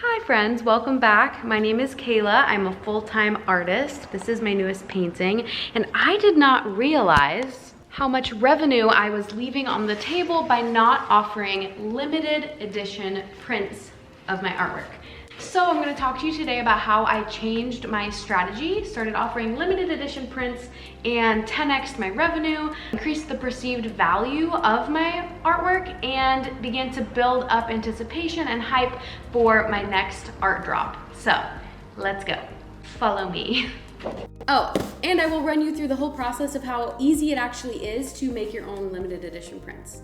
Hi friends, welcome back. My name is Kayla. I'm a full-time artist. This is my newest painting, and I did not realize how much revenue I was leaving on the table by not offering limited edition prints of my artwork. So I'm going to talk to you today about how I changed my strategy, started offering limited edition prints, and 10x'd my revenue, increased the perceived value of my artwork, and began to build up anticipation and hype for my next art drop. So let's go. Follow me. Oh, and I will run you through the whole process of how easy it actually is to make your own limited edition prints.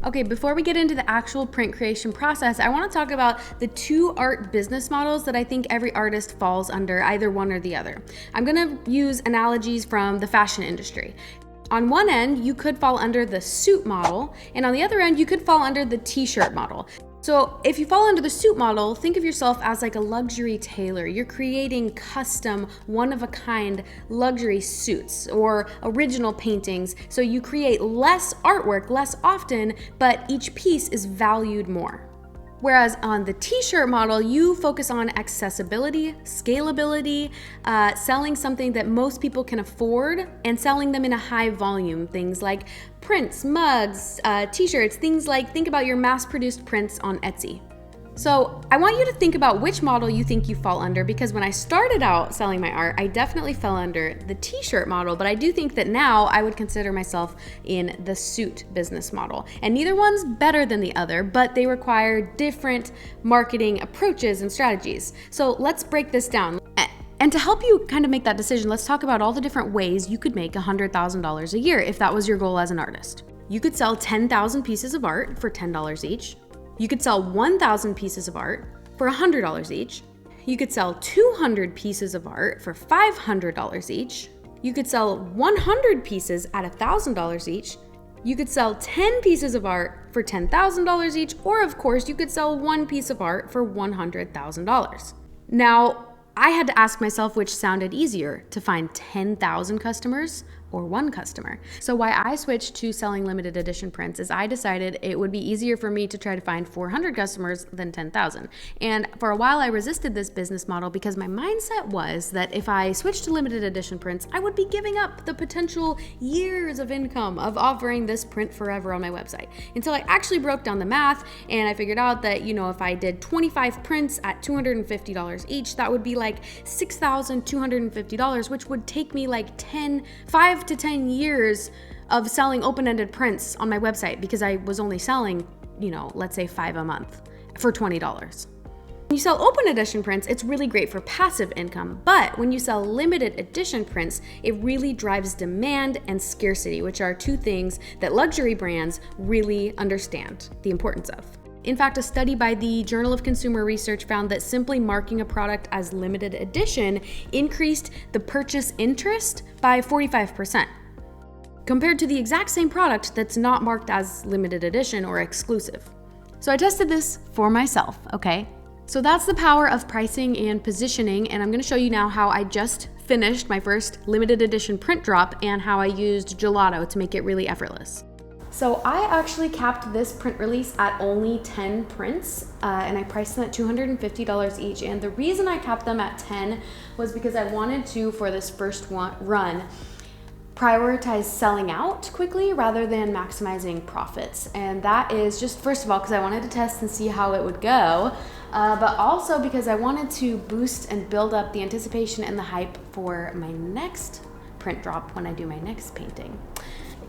Okay, before we get into the actual print creation process, I want to talk about the two art business models that I think every artist falls under, either one or the other. I'm going to use analogies from the fashion industry. On one end, you could fall under the suit model, and on the other end, you could fall under the t-shirt model. So if you fall under the suit model, think of yourself as like a luxury tailor. You're creating custom, one-of-a-kind luxury suits or original paintings. So you create less artwork less often, but each piece is valued more. Whereas on the t-shirt model, you focus on accessibility, scalability, selling something that most people can afford, and selling them in a high volume. Things like prints, mugs, t-shirts, think about your mass-produced prints on Etsy. So I want you to think about which model you think you fall under, because when I started out selling my art, I definitely fell under the t-shirt model, but I do think that now I would consider myself in the suit business model. And neither one's better than the other, but they require different marketing approaches and strategies. So let's break this down. And to help you kind of make that decision, let's talk about all the different ways you could make $100,000 a year if that was your goal as an artist. You could sell 10,000 pieces of art for $10 each. You could sell 1,000 pieces of art for $100 each. You could sell 200 pieces of art for $500 each. You could sell 100 pieces at $1,000 each. You could sell 10 pieces of art for $10,000 each, or of course, you could sell one piece of art for $100,000. Now, I had to ask myself which sounded easier, to find 10,000 customers or one customer. So why I switched to selling limited edition prints is I decided it would be easier for me to try to find 400 customers than 10,000. And for a while I resisted this business model because my mindset was that if I switched to limited edition prints, I would be giving up the potential years of income of offering this print forever on my website. Until I actually broke down the math and I figured out that, if I did 25 prints at $250 each, that would be like $6,250, which would take me like 5 to 10 years of selling open-ended prints on my website, because I was only selling, let's say 5 a month for $20. When you sell open edition prints, it's really great for passive income, but when you sell limited edition prints, it really drives demand and scarcity, which are two things that luxury brands really understand the importance of. In fact, a study by the Journal of Consumer Research found that simply marking a product as limited edition increased the purchase interest by 45%, compared to the exact same product that's not marked as limited edition or exclusive. So I tested this for myself, okay? So that's the power of pricing and positioning, and I'm gonna show you now how I just finished my first limited edition print drop and how I used gelato to make it really effortless. So I actually capped this print release at only 10 prints, and I priced them at $250 each. And the reason I capped them at 10 was because I wanted to, for this first run, prioritize selling out quickly rather than maximizing profits. And that is just, first of all, because I wanted to test and see how it would go, but also because I wanted to boost and build up the anticipation and the hype for my next print drop when I do my next painting.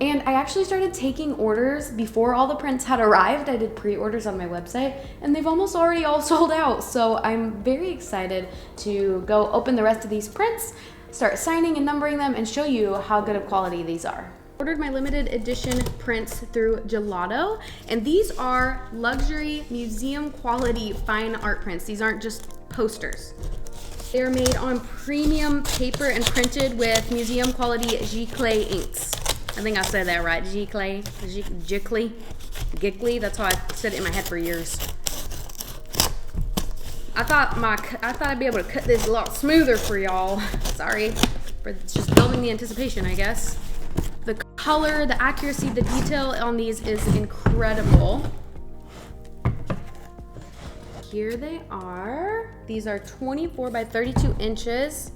And I actually started taking orders before all the prints had arrived. I did pre-orders on my website, and they've almost already all sold out. So I'm very excited to go open the rest of these prints, start signing and numbering them, and show you how good of quality these are. I ordered my limited edition prints through Gelato, and these are luxury museum quality fine art prints. These aren't just posters. They are made on premium paper and printed with museum quality Giclée inks. I think I said that right. Giclée, that's how I said it in my head for years. I thought I'd be able to cut this a lot smoother for y'all. Sorry, for just building the anticipation, I guess. The color, the accuracy, the detail on these is incredible. here they are. These are 24 by 32 inches.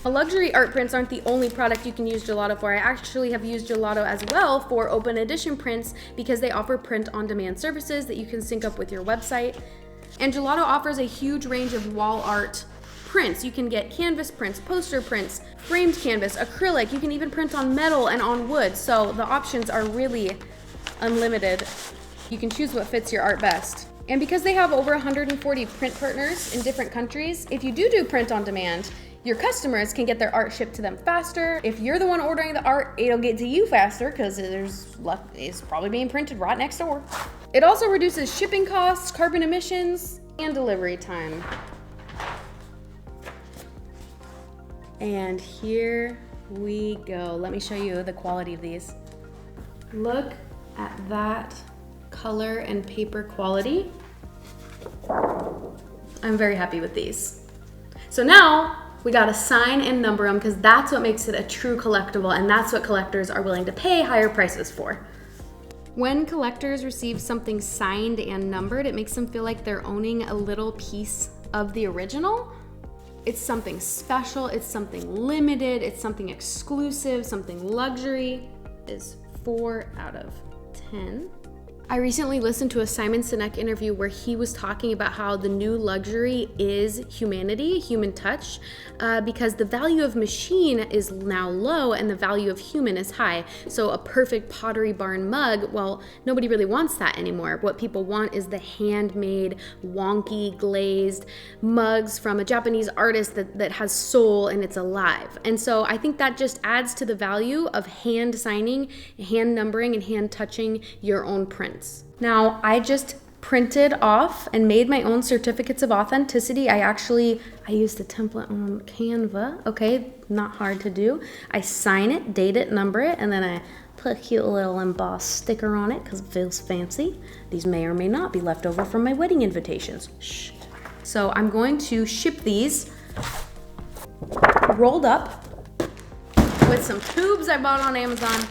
Luxury art prints aren't the only product you can use Gelato for. I actually have used Gelato as well for open edition prints because they offer print-on-demand services that you can sync up with your website. And Gelato offers a huge range of wall art prints. You can get canvas prints, poster prints, framed canvas, acrylic. You can even print on metal and on wood. So the options are really unlimited. You can choose what fits your art best. And because they have over 140 print partners in different countries, if you do print on demand, your customers can get their art shipped to them faster. If you're the one ordering the art, it'll get to you faster because it's probably being printed right next door. It also reduces shipping costs, carbon emissions, and delivery time. And here we go. Let me show you the quality of these. Look at that color and paper quality. I'm very happy with these. So now we gotta sign and number them because that's what makes it a true collectible, and that's what collectors are willing to pay higher prices for. When collectors receive something signed and numbered, it makes them feel like they're owning a little piece of the original. It's something special, it's something limited, it's something exclusive, something luxury. Is 4 out of 10. I recently listened to a Simon Sinek interview where he was talking about how the new luxury is humanity, human touch, because the value of machine is now low and the value of human is high. So a perfect Pottery Barn mug, well, nobody really wants that anymore. What people want is the handmade, wonky, glazed mugs from a Japanese artist that has soul and it's alive. And so I think that just adds to the value of hand signing, hand numbering, and hand touching your own print. Now, I just printed off and made my own certificates of authenticity. I used a template on Canva, okay, not hard to do. I sign it, date it, number it, and then I put a cute little embossed sticker on it because it feels fancy. These may or may not be left over from my wedding invitations. Shh. So I'm going to ship these rolled up with some tubes I bought on Amazon.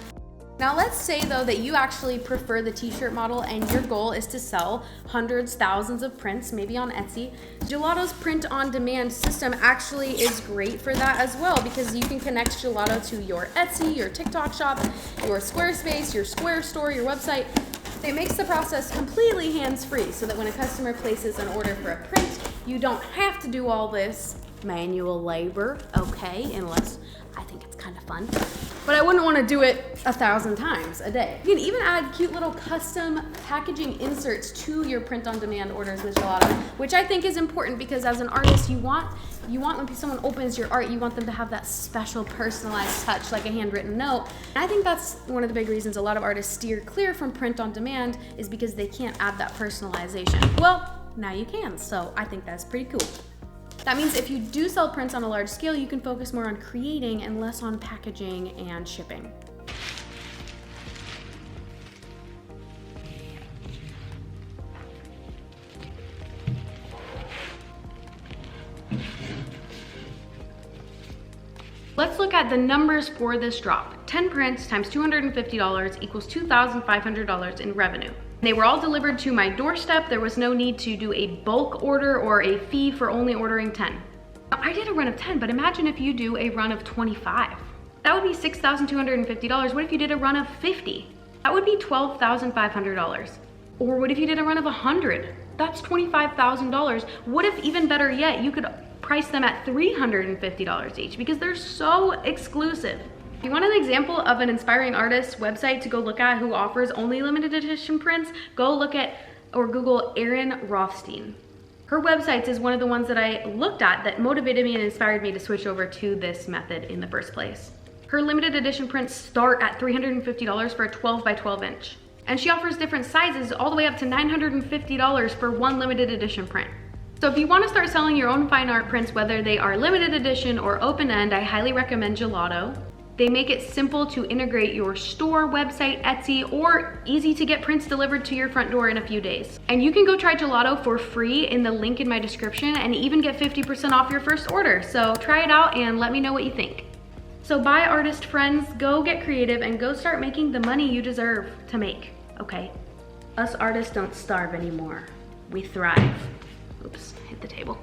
Now let's say though that you actually prefer the t-shirt model and your goal is to sell hundreds, thousands of prints, maybe on Etsy. Gelato's print on demand system actually is great for that as well because you can connect Gelato to your Etsy, your TikTok shop, your Squarespace, your Square store, your website. It makes the process completely hands-free so that when a customer places an order for a print, you don't have to do all this manual labor, okay, unless I think it's kind of fun. But I wouldn't want to do it 1,000 times a day. You can even add cute little custom packaging inserts to your print-on-demand orders with Gelato, which I think is important because as an artist, you want when someone opens your art, you want them to have that special personalized touch, like a handwritten note. And I think that's one of the big reasons a lot of artists steer clear from print-on-demand is because they can't add that personalization. Well, now you can, so I think that's pretty cool. That means if you do sell prints on a large scale, you can focus more on creating and less on packaging and shipping. Let's look at the numbers for this drop. 10 prints times $250 equals $2,500 in revenue. They were all delivered to my doorstep. There was no need to do a bulk order or a fee for only ordering 10. Now, I did a run of 10, but imagine if you do a run of 25. That would be $6,250. What if you did a run of 50? That would be $12,500. Or what if you did a run of 100? That's $25,000. What if, even better yet, you could price them at $350 each because they're so exclusive. If you want an example of an inspiring artist's website to go look at who offers only limited edition prints, go look at or Google Erin Rothstein. Her website is one of the ones that I looked at that motivated me and inspired me to switch over to this method in the first place. Her limited edition prints start at $350 for a 12 by 12 inch. And she offers different sizes all the way up to $950 for one limited edition print. So if you want to start selling your own fine art prints, whether they are limited edition or open end, I highly recommend Gelato. They make it simple to integrate your store, website, Etsy, or easy to get prints delivered to your front door in a few days. And you can go try Gelato for free in the link in my description and even get 50% off your first order. So try it out and let me know what you think. So bye, artist friends, go get creative and go start making the money you deserve to make, okay? Us artists don't starve anymore, we thrive. Oops, hit the table.